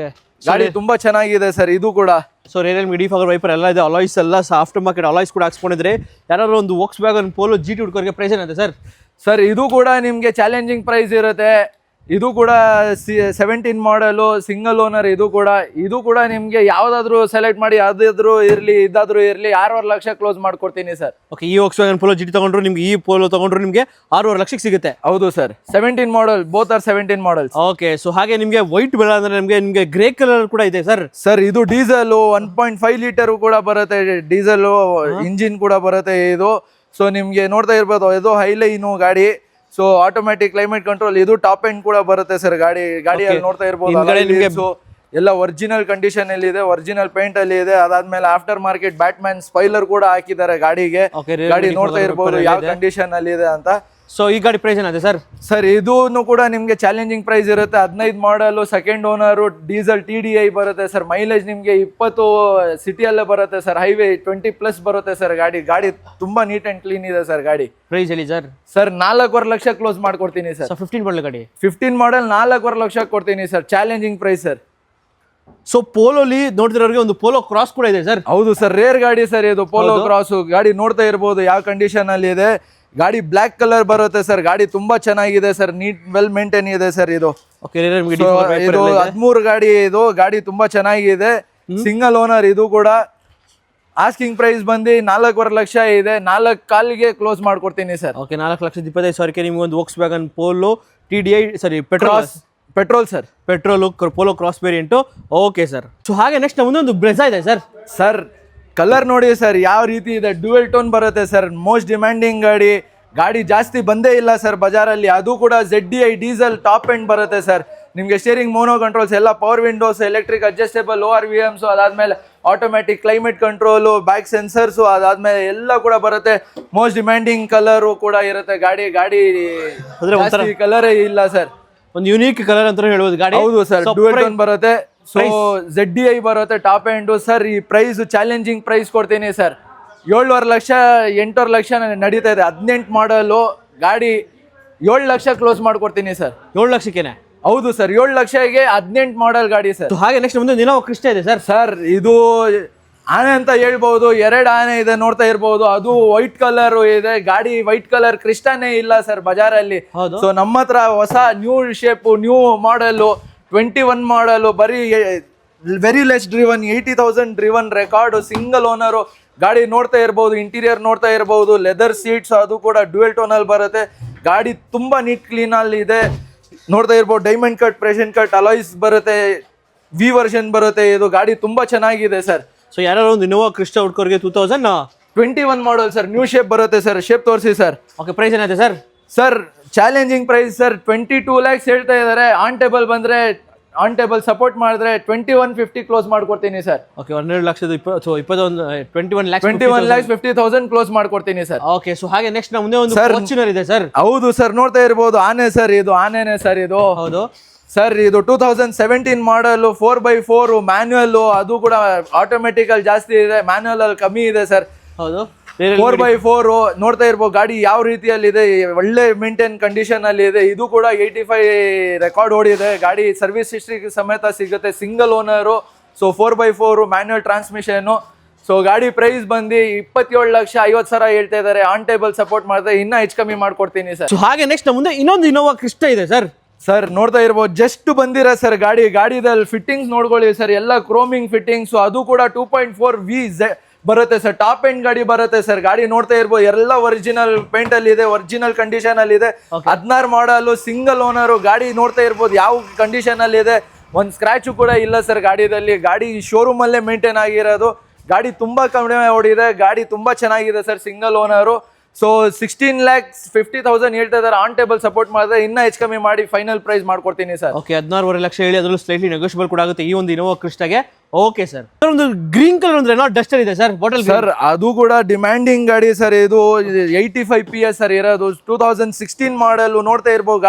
ಗಾಡಿ ತುಂಬಾ ಚೆನ್ನಾಗಿದೆ ಸರ್. ಇದು ಕೂಡ ಸೊ ರೇರಿಯಲ್ ಡಿಫಾಗರ್ ವೈಪರ್ ಎಲ್ಲ ಇದೆ. ಅಲಾಯ್ಸ್ ಎಲ್ಲ ಆಫ್ಟರ್ ಮಾರ್ಕೆಟ್ ಅಲಾಯ್ಸ್ ಕೂಡ ಹಾಕ್ಸ್ಕೊಂಡಿದ್ರೆ ಯಾರು ಒಂದು Volkswagen Polo GT ಹುಡ್ಕೋರಿಗೆ ಪ್ರೈಸ್ ಏನಿದೆ ಸರ್? ಇದು ಕೂಡ ನಿಮ್ಗೆ ಚಾಲೆಂಜಿಂಗ್ ಪ್ರೈಸ್ ಇರುತ್ತೆ. ಇದು ಕೂಡ 17 ಮಾಡಲು, ಸಿಂಗಲ್ ಓನರ್. ಇದು ಕೂಡ ನಿಮ್ಗೆ ಯಾವ್ದಾದ್ರು ಸೆಲೆಕ್ಟ್ ಮಾಡಿ, ಅದಾದ್ರೂ ಇರ್ಲಿ ಇದಾದ್ರೂ ಇರ್ಲಿ 6.5 ಲಕ್ಷ ಕ್ಲೋಸ್ ಮಾಡ್ಕೊಡ್ತೀನಿ ಸರ್. ಓಕೆ, ಈ Volkswagen Polo GT ತಗೊಂಡ್ರು ನಿಮ್ಗೆ, ಈ ಪೋಲೋ ತಗೊಂಡ್ರು ನಿಮ್ಗೆ 6.5 ಲಕ್ಷಕ್ಕೆ ಸಿಗುತ್ತೆ. ಹೌದು sir. 17 model, both are 17 models. Okay, so ಹಾಗೆ ನಿಮ್ಗೆ ವೈಟ್ ಬೇಡ ಅಂದ್ರೆ ನಿಮ್ಗೆ ಗ್ರೇ ಕಲರ್ ಕೂಡ ಇದೆ ಸರ್. ಇದು ಡೀಸೆಲ್ 1.5 ಲೀಟರ್ ಕೂಡ ಬರುತ್ತೆ. ಡೀಸೆಲ್ ಇಂಜಿನ್ ಕೂಡ ಬರುತ್ತೆ ಇದು. ಸೊ ನಿಮ್ಗೆ ನೋಡ್ತಾ ಇರ್ಬೋದು. ಇದು ಹೈಲೈನು ಗಾಡಿ. So automatic climate control. ಇದು ಟಾಪ್ ಎಂಡ್ ಕೂಡ ಬರುತ್ತೆ ಸರ್. ಗಾಡಿಯಲ್ಲಿ ನೋಡ್ತಾ ಇರ್ಬೋದು. ಎಲ್ಲ ಒರಿಜಿನಲ್ ಕಂಡೀಷನ್ ಅಲ್ಲಿ ಇದೆ, ಒರಿಜಿನಲ್ ಪೇಂಟ್ ಅಲ್ಲಿ ಇದೆ. ಅದಾದ್ಮೇಲೆ ಆಫ್ಟರ್ ಮಾರ್ಕೆಟ್ ಬ್ಯಾಟ್ಮ್ಯಾನ್ ಸ್ಪೈಲರ್ ಕೂಡ ಹಾಕಿದ್ದಾರೆ ಗಾಡಿಗೆ. ಗಾಡಿ ನೋಡ್ತಾ ಇರ್ಬೋದು ಯಾವ ಕಂಡೀಷನ್ ಅಲ್ಲಿ ಇದೆ ಅಂತ. ಸೊ ಈ ಗಾಡಿ ಪ್ರೈಸ್ ಏನಿದೆ ಸರ್? ಇದೂ ಕೂಡ ನಿಮ್ಗೆ ಚಾಲೆಂಜಿಂಗ್ ಪ್ರೈಸ್ ಇರುತ್ತೆ. 15 model, second owner, diesel TDI ಬರುತ್ತೆ ಸರ್. ಮೈಲೇಜ್ ನಿಮ್ಗೆ 20 ಸಿಟಿಯಲ್ಲೇ ಬರುತ್ತೆ ಸರ್. ಹೈವೇ 20+ ಬರುತ್ತೆ ಸರ್. ಗಾಡಿ ತುಂಬಾ ನೀಟ್ ಅಂಡ್ ಕ್ಲೀನ್ ಇದೆ ಸರ್. ಗಾಡಿ ಪ್ರೈಸ್ ಹೇಳಿ ಸರ್? 4.5 ಲಕ್ಷ ಕ್ಲೋಸ್ ಮಾಡ್ಕೊಡ್ತೀನಿ ಸರ್. 15 ಮಾಡಲ್ ಗಾಡಿ, 15 ಮಾಡಲ್ 4.5 ಲಕ್ಷ ಕೊಡ್ತೀನಿ sir. Challenging price sir. So ಪೋಲೋಲಿ ನೋಡ್ತಿರೋರಿಗೆ ಒಂದು ಪೋಲೋ ಕ್ರಾಸ್ ಕೂಡ ಇದೆ ಸರ್. ಹೌದು ಸರ್, ರೇರ್ ಗಾಡಿ ಸರ್ ಇದು ಪೋಲೋ ಕ್ರಾಸ್. ಗಾಡಿ ನೋಡ್ತಾ ಇರ್ಬೋದು ಯಾವ ಕಂಡೀಷನ್ ಅಲ್ಲಿ ಇದೆ. ಗಾಡಿ ಬ್ಲಾಕ್ ಕಲರ್ ಬರುತ್ತೆ ಸರ್. ಗಾಡಿ ತುಂಬಾ ಚೆನ್ನಾಗಿದೆ ಸರ್. ನೀಟ್ ವೆಲ್ ಮೇಂಟೈನ್ ಇದೆ ಸರ್. ಇದು 13 ಗಾಡಿ. ಇದು ಗಾಡಿ ತುಂಬಾ ಚೆನ್ನಾಗಿದೆ. Single owner. ಇದು ಕೂಡ ಆಸ್ಕಿಂಗ್ ಪ್ರೈಸ್ ಬಂದು 4.5 ಲಕ್ಷ ಇದೆ. 4.25 ಕ್ಲೋಸ್ ಮಾಡ್ಕೊಡ್ತೀನಿ ಸರ್. ಓಕೆ, 4,25,000 ನಿಮ್ಗೆ ಒಂದು Volkswagen Polo TDI petrol sir. Polo cross variant. Okay sir. So ಹಾಗೆ ನೆಕ್ಸ್ಟ್ ಒಂದೊಂದು ಬ್ರೆಜಾ ಇದೆ ಸರ್. ಕಲರ್ ನೋಡಿ ಸರ್ ಯಾವ ರೀತಿ ಇದೆ. ಡ್ಯುಯಲ್ ಟೋನ್ ಬರುತ್ತೆ ಸರ್. ಮೋಸ್ಟ್ ಡಿಮ್ಯಾಂಡಿಂಗ್ ಗಾಡಿ ಜಾಸ್ತಿ ಬಂದೇ ಇಲ್ಲ ಸರ್ ಬಜಾರಲ್ಲಿ. ಅದು ಕೂಡ ZDI ಡೀಸೆಲ್ ಟಾಪ್ ಎಂಡ್ ಬರುತ್ತೆ ಸರ್. ನಿಮಗೆ ಸ್ಟೇರಿಂಗ್, ಮೋನೋ ಕಂಟ್ರೋಲ್ಸ್ ಎಲ್ಲ, power Windows, electric adjustable ORVMs, ಅದಾದ್ಮೇಲೆ automatic climate control, back sensors, ಅದಾದ್ಮೇಲೆ ಎಲ್ಲ ಕೂಡ ಬರುತ್ತೆ. ಮೋಸ್ಟ್ ಡಿಮ್ಯಾಂಡಿಂಗ್ ಕಲರ್ ಕೂಡ ಇರುತ್ತೆ. ಗಾಡಿ ಕಲರೇ ಇಲ್ಲ ಸರ್. ಒಂದು ಯೂನಿಕ್ ಕಲರ್ ಅಂತ ಹೇಳ್ಬೋದು ಗಾಡಿ. ಹೌದು ಸರ್. ಡ್ಯುಯಲ್ ಟೋನ್ ಬರುತ್ತೆ. ಸೊ ZDI ಬರುತ್ತೆ ಟಾಪ್ ಎಂಡ್ ಸರ್. ಈ ಪ್ರೈಸ್ ಚಾಲೆಂಜಿಂಗ್ ಪ್ರೈಸ್ ಕೊಡ್ತೀನಿ ಸರ್. 7.5 ಲಕ್ಷ, 8.5 ಲಕ್ಷ ನಡೀತಾ ಇದೆ. 18 ಮಾಡಲು ಗಾಡಿ 7 ಲಕ್ಷ ಕ್ಲೋಸ್ ಮಾಡ್ಕೊಡ್ತೀನಿ ಸರ್. 7 ಲಕ್ಷಕ್ಕೇನೆ? ಹೌದು ಸರ್. 7 ಲಕ್ಷಗೆ 18 ಮಾಡಲ್ ಗಾಡಿ ಸರ್. ಹಾಗೆ ನೆಕ್ಸ್ಟ್ ಒಂದು ನಿನೋ ಕ್ರಿಸ್ಟಾ ಇದೆ ಸರ್. ಇದು ಆನೆ ಅಂತ ಹೇಳ್ಬಹುದು, 2 ಆನೆ ಇದೆ ನೋಡ್ತಾ ಇರ್ಬಹುದು. ಅದು ವೈಟ್ ಕಲರ್ ಇದೆ ಗಾಡಿ, ವೈಟ್ ಕಲರ್ ಕ್ರಿಸ್ಟಾನೇ ಇಲ್ಲ ಸರ್ ಬಜಾರಲ್ಲಿ. ಹೌದು. ಸೊ ನಮ್ಮ ಹತ್ರ ಹೊಸ ನ್ಯೂ ಶೇಪ್, ನ್ಯೂ ಮಾಡಲ್, 21 ಮಾಡಲ್, ಬರೀ very less driven, 80,000 driven record, single owner ಗಾಡಿ ನೋಡ್ತಾ ಇರ್ಬಹುದು. ಇಂಟೀರಿಯರ್ ನೋಡ್ತಾ ಇರ್ಬಹುದು, ಲೆದರ್ ಸೀಟ್ಸ್, ಅದು ಕೂಡ ಡ್ಯುಯಲ್ ಟೋನ್ ಅಲ್ಲಿ ಬರುತ್ತೆ. ಗಾಡಿ ತುಂಬಾ ನೀಟ್ ಕ್ಲೀನ್ ಅಲ್ಲಿ ಇದೆ ನೋಡ್ತಾ ಇರ್ಬಹುದು. Diamond cut, precision cut alloys ಬರುತ್ತೆ, ವಿ ವರ್ಷನ್ ಬರುತ್ತೆ. ಇದು ಗಾಡಿ ತುಂಬಾ ಚೆನ್ನಾಗಿದೆ ಸರ್. ಸೊ ಯಾರು ಒಂದು ಇನೋವಾ ಕ್ರಿಸ್ಟಾ ಹುಡ್ಕೋರಿಗೆ 2021 ಮಾಡಲ್ ಸರ್, ನ್ಯೂ ಶೇಪ್ ಬರುತ್ತೆ ಸರ್. ಶೇಪ್ ತೋರಿಸಿ ಸರ್. ಓಕೆ, ಪ್ರೈಸ್ ಏನಾಯ್ತು sir? Sir challenging price sir 22 lakhs ಹೇಳ್ತಾ ಇದ್ದಾರೆ. ಆನ್ ಟೇಬಲ್ ಬಂದ್ರೆ, ಆನ್ ಟೇಬಲ್ ಸಪೋರ್ಟ್ ಮಾಡಿದ್ರೆ 2150 ಕ್ಲೋಸ್ ಮಾಡ್ಕೊಡ್ತೀನಿ ಸರ್. ಓಕೆ, 12 ಲಕ್ಷದ 21 ಲ್ಯಾಕ್ಸ್ 21,50,000 ಕ್ಲೋಸ್ ಮಾಡ್ಕೊಡ್ತೀನಿ ಸರ್. ಓಕೆ, ಸೊ ಹಾಗೆ ನೆಕ್ಸ್ಟ್ ಮುಂದೆ ಒಂದು ಫಾರ್ಚುನರ್ ಇದೆ ಸರ್. ಹೌದು ಸರ್, ನೋಡ್ತಾ ಇರ್ಬೋದು. ಆನೆ ಸರ್, ಇದು ಆನೆನೆ ಸರ್ ಇದು. ಹೌದು ಸರ್, ಇದು 2017 ಮಾಡಲ್, 4x4 ಮ್ಯಾನ್ಯುಯಲ್. ಅದು ಕೂಡ ಆಟೋಮೆಟಿಕ್ ಅಲ್ಲಿ ಜಾಸ್ತಿ ಇದೆ, ಮ್ಯಾನ್ಯುಯಲ್ ಅಲ್ಲಿ ಕಮ್ಮಿ ಇದೆ ಸರ್. ಹೌದು, 4x4 ನೋಡ್ತಾ ಇರ್ಬೋದು. ಗಾಡಿ ಯಾವ ರೀತಿಯಲ್ಲಿ ಇದೆ, ಒಳ್ಳೆ ಮೇಂಟೈನ್ ಕಂಡೀಷನ್ ಅಲ್ಲಿ ಇದೆ. ಇದು ಕೂಡ 85 ರೆಕಾರ್ಡ್ ಓಡಿದೆ. ಗಾಡಿ ಸರ್ವಿಸ್ ಹಿಸ್ಟ್ರಿ ಸಮೇತ ಸಿಗುತ್ತೆ, single owner. So 4x4 manual transmission. So ಗಾಡಿ ಪ್ರೈಸ್ ಬಂದು 27,50,000 ಹೇಳ್ತಾ ಇದ್ದಾರೆ. ಆನ್ ಟೇಬಲ್ ಸಪೋರ್ಟ್ ಮಾಡಿದ್ರೆ ಇನ್ನ ಹೆಚ್ಚು ಕಮ್ಮಿ ಮಾಡ್ಕೊಡ್ತೀನಿ ಸರ್. ಸೊ ಹಾಗೆ ನೆಕ್ಸ್ಟ್ ಮುಂದೆ ಇನ್ನೊಂದು ಇನೋವಾ ಕ್ರಿಸ್ಟಾ ಇದೆ ಸರ್. ಸರ್ ನೋಡ್ತಾ ಇರ್ಬೋದು, ಜಸ್ಟ್ ಬಂದಿರ ಸರ್ ಗಾಡಿದಲ್ಲಿ ಫಿಟ್ಟಿಂಗ್ಸ್ ನೋಡ್ಕೊಳ್ಳಿ ಸರ್. ಎಲ್ಲ ಕ್ರೋಮಿಂಗ್ ಫಿಟ್ಟಿಂಗ್ಸ್, ಅದು ಕೂಡ 2.4 V ಬರುತ್ತೆ ಸರ್. ಟಾಪ್ ಎಂಡ್ ಗಾಡಿ ಬರುತ್ತೆ ಸರ್. ಗಾಡಿ ನೋಡ್ತಾ ಇರ್ಬೋದು, ಎಲ್ಲ ಒರಿಜಿನಲ್ ಪೇಂಟ್ ಅಲ್ಲಿ ಇದೆ, ಒರಿಜಿನಲ್ ಕಂಡೀಷನ್ ಅಲ್ಲಿ ಇದೆ. 16 ಮಾಡಲ್, ಸಿಂಗಲ್ ಓನರ್. ಗಾಡಿ ನೋಡ್ತಾ ಇರ್ಬೋದು ಯಾವ ಕಂಡೀಷನ್ ಅಲ್ಲಿ ಇದೆ, ಒಂದ್ ಸ್ಕ್ರಾಚ್ ಕೂಡ ಇಲ್ಲ ಸರ್ ಗಾಡಿದಲ್ಲಿ. ಗಾಡಿ ಶೋರೂಮ್ ಅಲ್ಲೇ ಮೇಂಟೈನ್ ಆಗಿರೋದು. ಗಾಡಿ ತುಂಬಾ ಕಡಿಮೆ ಓಡಿದೆ, ಗಾಡಿ ತುಂಬಾ ಚೆನ್ನಾಗಿದೆ ಸರ್, ಸಿಂಗಲ್ ಓನರು. ಸೊ 16,50,000 ಹೇಳ್ತಾ ಇದ್ದಾರೆ. ಆನ್ ಟೇಬಲ್ ಸಪೋರ್ಟ್ ಮಾಡಿದ್ರೆ ಇನ್ನ ಹೆಚ್ಚು ಕಮ್ಮಿ ಮಾಡಿ ಫೈನಲ್ ಪ್ರೈಸ್ ಮಾಡ್ಕೊಡ್ತೀನಿ ಸರ್. ಓಕೆ, 16.5 ಲಕ್ಷ ಹೇಳಿ, ಅದರಲ್ಲೂ ಸ್ಲೈಟ್ಲಿ ನೆಗೋಷಿಯಬಲ್ ಕೂಡ ಆಗುತ್ತೆ ಈ ಒಂದು ಇನೋವಾ ಕ್ರಿಸ್ಟಾಗೆ. ಓಕೆ ಸರ್, ಒಂದು ಗ್ರೀನ್ ಕಲರ್ ಒಂದು ರೆನಾಲ್ಟ್ ಡಸ್ಟರ್ ಇದೆ ಸರ್, ಬಾಟಲ್ ಸರ್. ಅದು ಕೂಡ ಡಿಮ್ಯಾಂಡಿಂಗ್ ಗಾಡಿ ಸರ್. ಇದು 85 PS ಸರ್ ಇರೋದು. 2016 ಮಾಡಲ್ ನೋಡ್ತಾ ಇರ್ಬೋದು.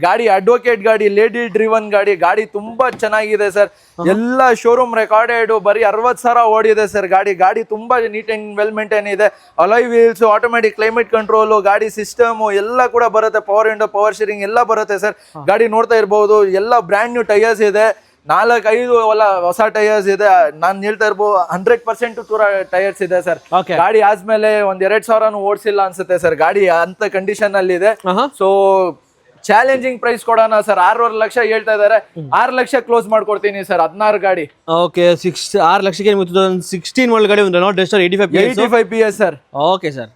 ಗಾಡಿ ಅಡ್ವೊಕೇಟ್ ಗಾಡಿ, ಲೇಡಿ ಡ್ರಿವನ್ ಗಾಡಿ. ಗಾಡಿ ತುಂಬಾ ಚೆನ್ನಾಗಿದೆ ಸರ್. ಎಲ್ಲ ಶೋರೂಮ್ ರೆಕಾರ್ಡೆಡ್, ಬರೀ 60,000 ಓಡಿದೆ ಸರ್. ಗಾಡಿ ತುಂಬಾ ನೀಟ್ ಅಂಡ್ ವೆಲ್ ಮೇಂಟೈನ್ ಇದೆ. Alloy wheels, automatic climate control, ಗಾಡಿ ಸಿಸ್ಟಮ್ ಎಲ್ಲ ಕೂಡ ಬರುತ್ತೆ. ಪವರ್ ವಿಂಡೋ, ಪವರ್ ಸ್ಟೀರಿಂಗ್ ಎಲ್ಲ ಬರುತ್ತೆ ಸರ್. ಗಾಡಿ ನೋಡ್ತಾ ಇರ್ಬೋದು, ಎಲ್ಲ ಬ್ರ್ಯಾಂಡ್ ನ್ಯೂ ಟೈರ್ಸ್ ಇದೆ. 4-5 ಹೊಸ ಟೈರ್ಸ್ ಇದೆ. ನಾನು ಹೇಳ್ತಾ ಇರ್ಬೋದು 100% ಟೈರ್ಸ್ ಇದೆ ಸರ್. ಗಾಡಿ ಆದ್ಮೇಲೆ 1,2,000 ಓಡಿಸಿಲ್ಲ ಅನ್ಸುತ್ತೆ ಸರ್. ಗಾಡಿ ಅಂತ ಕಂಡೀಷನ್ ಅಲ್ಲಿ ಇದೆ. ಸೊ ಚಾಲೆಂಜಿಂಗ್ ಪ್ರೈಸ್ ಕೊಡೋಣ ಸರ್. 6.5 ಲಕ್ಷ ಹೇಳ್ತಾ ಇದಾರೆ. 6 ಲಕ್ಷ ಕ್ಲೋಸ್ ಮಾಡ್ಕೊಡ್ತೀನಿ ಸರ್. 16 ಗಾಡಿ. ಓಕೆ, 6 ಲಕ್ಷಕ್ಕೆ 2016 ಮಾಡಲ್ ಗಾಡಿ ಒಂದು Renault Duster 85 PS sir. Okay sir.